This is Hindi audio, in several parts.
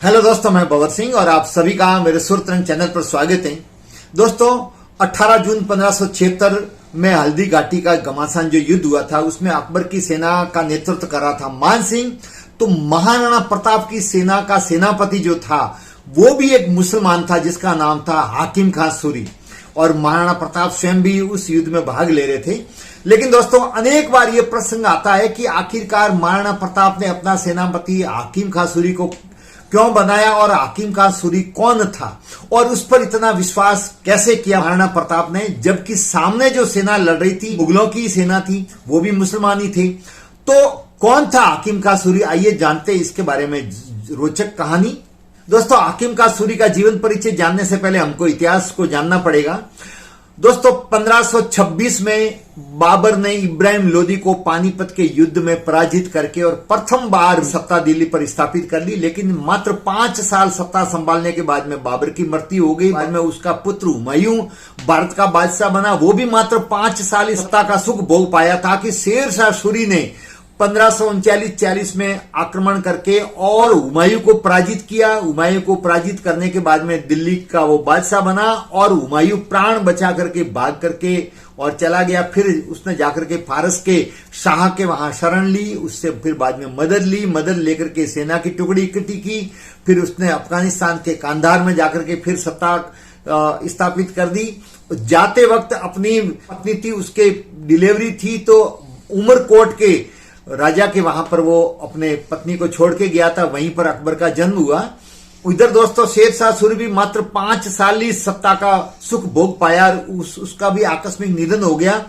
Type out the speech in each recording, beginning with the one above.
हेलो दोस्तों, मैं बवर सिंह और आप सभी का मेरे सुरतरंग चैनल पर स्वागत है। दोस्तों 18 जून 1576 में हल्दी घाटी का घमासान जो युद्ध हुआ था उसमें अकबर की सेना का नेतृत्व कर रहा था मान सिंह। तो महाराणा प्रताप की सेना का सेनापति जो था वो भी एक मुसलमान था जिसका नाम था हाकिम खां सूरी, और महाराणा प्रताप स्वयं भी उस युद्ध में भाग ले रहे थे। लेकिन दोस्तों अनेक बार ये प्रसंग आता है कि आखिरकार महाराणा प्रताप ने अपना सेनापति हाकिम खां सूरी को क्यों बनाया और हाकिम खां सूरी कौन था और उस पर इतना विश्वास कैसे किया महाराणा प्रताप ने, जबकि सामने जो सेना लड़ रही थी मुगलों की सेना थी, वो भी मुसलमान ही थे। तो कौन था हाकिम खां सूरी, आइए जानते हैं इसके बारे में रोचक कहानी। दोस्तों हाकिम खां सूरी का जीवन परिचय जानने से पहले हमको इतिहास को जानना पड़ेगा। दोस्तों 1526 में बाबर ने इब्राहिम लोदी को पानीपत के युद्ध में पराजित करके और प्रथम बार सत्ता दिल्ली पर स्थापित कर ली। लेकिन मात्र 5 साल सत्ता संभालने के बाद में बाबर की मृत्यु हो गई। बाद में उसका पुत्र हुमायूं भारत का बादशाह बना, वो भी मात्र 5 साल ही सत्ता का सुख भोग पाया था कि शेर शाह सूरी ने 1539-40 में आक्रमण करके और हुमायूं को पराजित किया। हुमायूं को पराजित करने के बाद में दिल्ली का वो बादशाह बना और हुमायूं प्राण बचा करके भाग करके और चला गया। फिर उसने जाकर के फारस के शाह के वहां शरण ली, उससे फिर बाद में मदद ली, मदद लेकर के सेना की टुकड़ी इकट्ठी की। फिर उसने अफगानिस्तान के कांधार में जाकर के फिर सत्ता स्थापित कर दी। जाते वक्त अपनी पत्नी थी, उसके डिलीवरी थी, तो उमरकोट के राजा के वहां पर वो अपने पत्नी को छोड़ के गया था, वहीं पर अकबर का जन्म हुआ। इधर दोस्तों शेर शाह सूरी भी मात्र 5 साल ही सत्ता का सुख भोग पाया और उसका भी आकस्मिक निधन हो गया।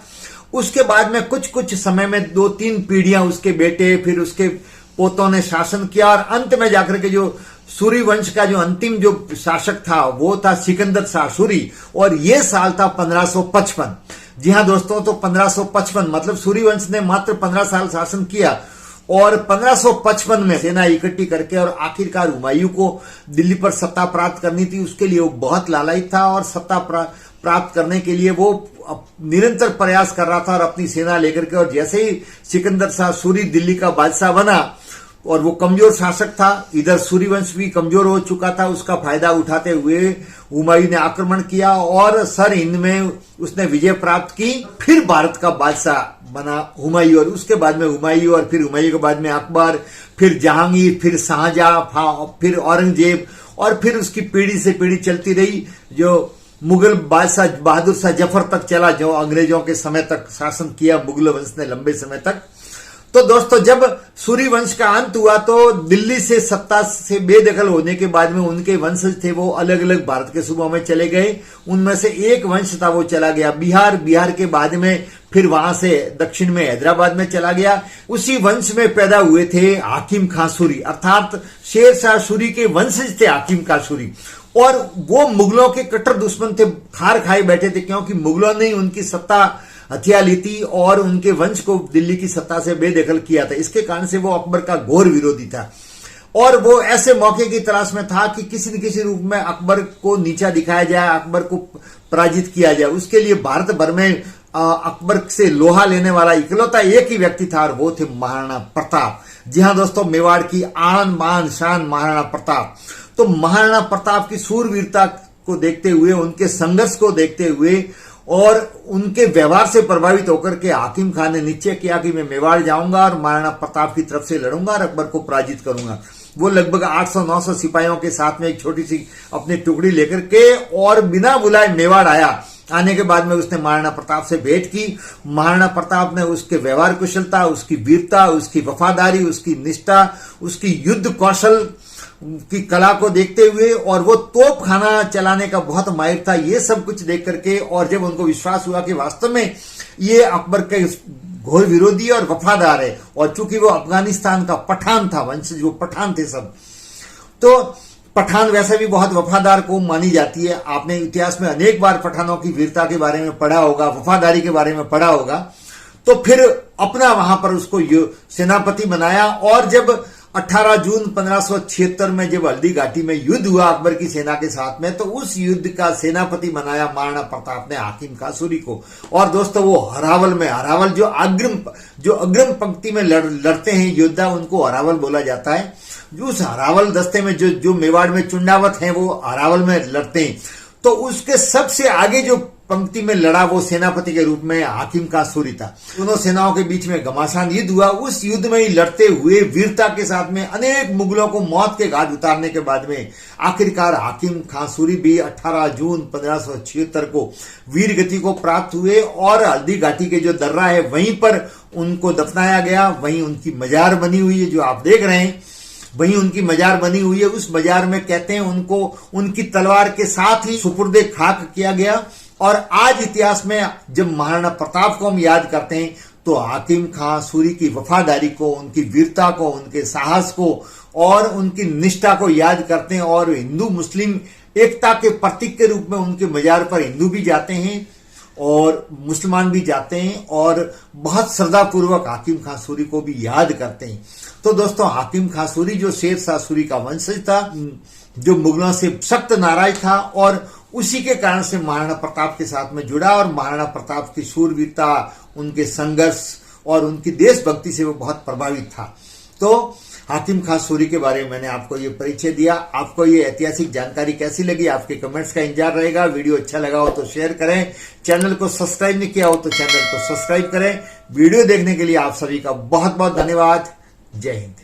उसके बाद में कुछ समय में 2-3 पीढ़ियां उसके बेटे फिर उसके पोतों ने शासन किया और अंत में जाकर के जो सूरी वंश का जो अंतिम जो शासक था वो था सिकंदर शाह सूरी, और ये साल था 1555। जी हाँ दोस्तों, तो 1555 मतलब सूरी वंश ने मात्र 15 साल शासन किया और 1555 में सेना इकट्ठी करके और आखिरकार हुमायूं को दिल्ली पर सत्ता प्राप्त करनी थी। उसके लिए वो बहुत लालायित था और सत्ता प्राप्त करने के लिए वो निरंतर प्रयास कर रहा था और अपनी सेना लेकर के। और जैसे ही सिकंदर शाह सूरी दिल्ली का बादशाह बना और वो कमजोर शासक था, इधर सूर्यवंश भी कमजोर हो चुका था, उसका फायदा उठाते हुए हुमायूं ने आक्रमण किया और सर हिंद में उसने विजय प्राप्त की। फिर भारत का बादशाह बना हुमायूं और उसके बाद में हुमायूं और फिर हुमायूं के बाद में अकबर, फिर जहांगीर, फिर शाहजहां, फिर औरंगजेब, और फिर उसकी पीढ़ी से पीढ़ी चलती रही जो मुगल बादशाह बहादुर शाह जफर तक चला, जो अंग्रेजों के समय तक शासन किया मुगल वंश ने लंबे समय तक। तो दोस्तों जब सूरी वंश का अंत हुआ तो दिल्ली से सत्ता से बेदखल होने के बाद में उनके वंशज थे वो अलग अलग भारत के सूबों में चले गए। उनमें से एक वंश था वो चला गया बिहार, बिहार के बाद में फिर वहां से दक्षिण में हैदराबाद में चला गया। उसी वंश में पैदा हुए थे हाकिम खां सूरी, अर्थात शेर शाह सूरी के वंशज थे हाकिम खां सूरी, और वो मुगलों के कट्टर दुश्मन थे, खार खाए बैठे थे, क्योंकि मुगलों ने उनकी सत्ता हथिया ली थी और उनके वंश को दिल्ली की सत्ता से बेदखल किया था। इसके कारण से वो अकबर का घोर विरोधी था और वो ऐसे मौके की तलाश में था कि किसी न किसी रूप में अकबर को नीचा दिखाया जाए, अकबर को पराजित किया जाए। उसके लिए भारत भर में अकबर से लोहा लेने वाला इकलौता एक ही व्यक्ति था और वो थे महाराणा प्रताप। जी हाँ दोस्तों, मेवाड़ की आन बान शान महाराणा प्रताप। तो महाराणा प्रताप की सूरवीरता को देखते हुए, उनके संघर्ष को देखते हुए और उनके व्यवहार से प्रभावित होकर के हाकिम खान ने निश्चय किया कि मैं मेवाड़ जाऊंगा और महाराणा प्रताप की तरफ से लड़ूंगा और अकबर को पराजित करूंगा। वो लगभग 800-900 सिपाहियों के साथ में एक छोटी सी अपनी टुकड़ी लेकर के और बिना बुलाए मेवाड़ आया। आने के बाद में उसने महाराणा प्रताप से भेंट की। महाराणा प्रताप ने उसके व्यवहार कुशलता, उसकी वीरता, उसकी वफादारी, उसकी निष्ठा, उसकी युद्ध कौशल की कला को देखते हुए और वो तोप खाना चलाने का बहुत माहिर था, ये सब कुछ देख करके, और जब उनको विश्वास हुआ कि वास्तव में ये अकबर के घोर विरोधी और वफादार है, और चूंकि वो अफगानिस्तान का पठान था, वंशज वो पठान थे सब, तो पठान वैसे भी बहुत वफादार को मानी जाती है। आपने इतिहास में अनेक बार पठानों की वीरता के बारे में पढ़ा होगा, वफादारी के बारे में पढ़ा होगा। तो फिर अपना वहां पर उसको सेनापति बनाया और जब 18 जून 1576 में जब हल्दी घाटी में युद्ध हुआ अकबर की सेना के साथ में, तो उस युद्ध का सेनापति बनाया महाराणा प्रताप ने हाकिम खां सूरी को। और दोस्तों वो हरावल जो अग्रिम पंक्ति में लड़ते हैं योद्धा, उनको हरावल बोला जाता है। जो उस अरावल दस्ते में जो मेवाड़ में चुंडावत हैं वो अरावल में लड़ते हैं, तो उसके सबसे आगे जो पंक्ति में लड़ा वो सेनापति के रूप में हाकिम खां सूरी था। दोनों सेनाओं के बीच में घमासान युद्ध हुआ। उस युद्ध में ही लड़ते हुए वीरता के साथ में अनेक मुगलों को मौत के घाट उतारने के बाद में आखिरकार हाकिम खां सूरी भी 18 जून 1576 को वीर गति को प्राप्त हुए और हल्दी घाटी के जो दर्रा है वहीं पर उनको दफनाया गया। वहीं उनकी मजार बनी हुई है जो आप देख रहे हैं, वहीं उनकी मजार बनी हुई है। उस मजार में कहते हैं उनको उनकी तलवार के साथ ही सुपुर्दे खाक किया गया। और आज इतिहास में जब महाराणा प्रताप को हम याद करते हैं तो हाकिम खां सूरी की वफादारी को, उनकी वीरता को, उनके साहस को और उनकी निष्ठा को याद करते हैं। और हिंदू मुस्लिम एकता के प्रतीक के रूप में उनके मजार पर हिंदू भी जाते हैं और मुसलमान भी जाते हैं और बहुत श्रद्धा पूर्वक हाकिम खां सूरी को भी याद करते हैं। तो दोस्तों, हाकिम खां सूरी जो शेर शाह सूरी का वंशज था, जो मुगलों से सख्त नाराज था और उसी के कारण से महाराणा प्रताप के साथ में जुड़ा और महाराणा प्रताप की शूरवीरता, उनके संघर्ष और उनकी देशभक्ति से वो बहुत प्रभावित था। तो हाकिम खां सूरी के बारे में मैंने आपको ये परिचय दिया। आपको ये ऐतिहासिक जानकारी कैसी लगी? आपके कमेंट्स का इंतजार रहेगा। वीडियो अच्छा लगा हो तो शेयर करें, चैनल को सब्सक्राइब नहीं किया हो तो चैनल को सब्सक्राइब करें। वीडियो देखने के लिए आप सभी का बहुत बहुत धन्यवाद। जय हिंद।